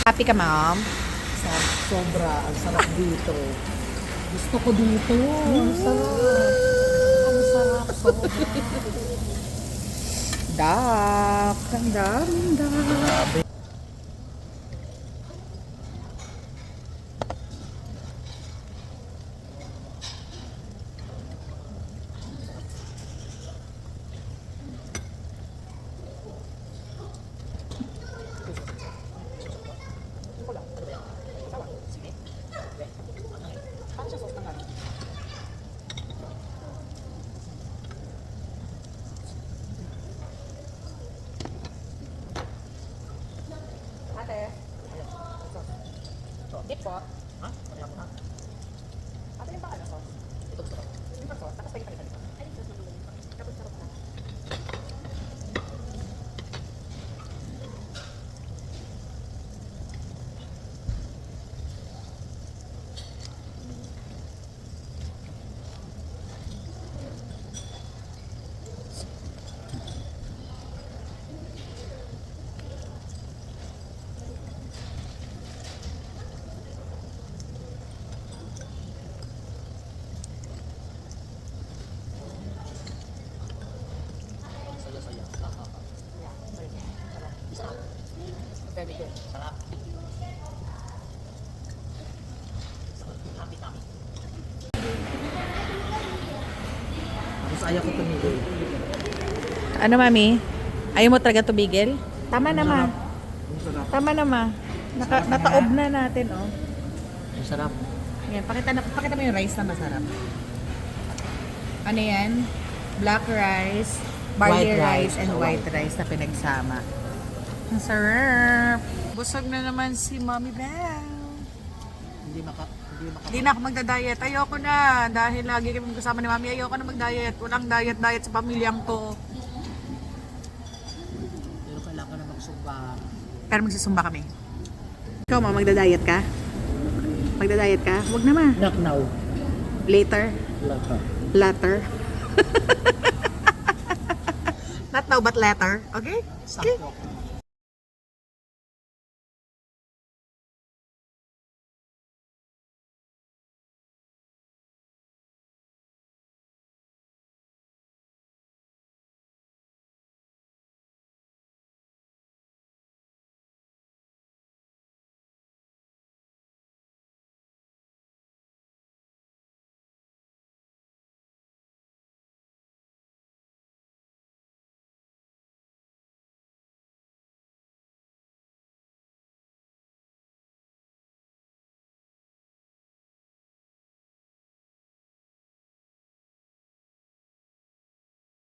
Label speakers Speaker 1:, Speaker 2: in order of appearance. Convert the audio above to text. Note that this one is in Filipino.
Speaker 1: Happy ka, ma'am?
Speaker 2: Sobra, ang sarap dito. Gusto ko dito. Ang sarap. Ang sarap, sobra.
Speaker 1: Dak. Ang daming dak. Ate. Dip po.
Speaker 2: Ha?
Speaker 1: Ate, yung pang ano sauce?
Speaker 2: Ito gusto ko.
Speaker 1: Yung pang sauce? Tapos pwede kami dito. Tapos sarap na.
Speaker 2: Saya-saya. Sarap.
Speaker 1: Very good.
Speaker 2: Sarap. Happy tummy. Tapos ayaw ko tumigil.
Speaker 1: Ano, mami? Ayaw mo talaga tumigil? Tama na, ma.
Speaker 2: Ang sarap.
Speaker 1: Tama na, ma. Nataob na natin, oh.
Speaker 2: Ang sarap.
Speaker 1: Yan, pakita mo yung rice na masarap. Ano yan? Black rice, barley
Speaker 2: White
Speaker 1: rice,
Speaker 2: rice,
Speaker 1: and
Speaker 2: so
Speaker 1: white rice na pinagsama. Ang sarap! Busog na naman si Mommy Belle.
Speaker 2: Hindi maka...
Speaker 1: Hindi na ako magda-diet. Ayoko na. Dahil lagi kami kasama ni Mami. Ayoko na mag-diet. Walang diet sa pamilyang to.
Speaker 2: Pero kailangan na magsumba.
Speaker 1: Pero magsusumba kami. Ikaw, ma, magda-diet ka? Magda-diet ka? Huwag na, ma.
Speaker 2: Not now.
Speaker 1: Later.
Speaker 2: Later.
Speaker 1: Later. Not now, but later. Okay? Okay.
Speaker 2: Sakto.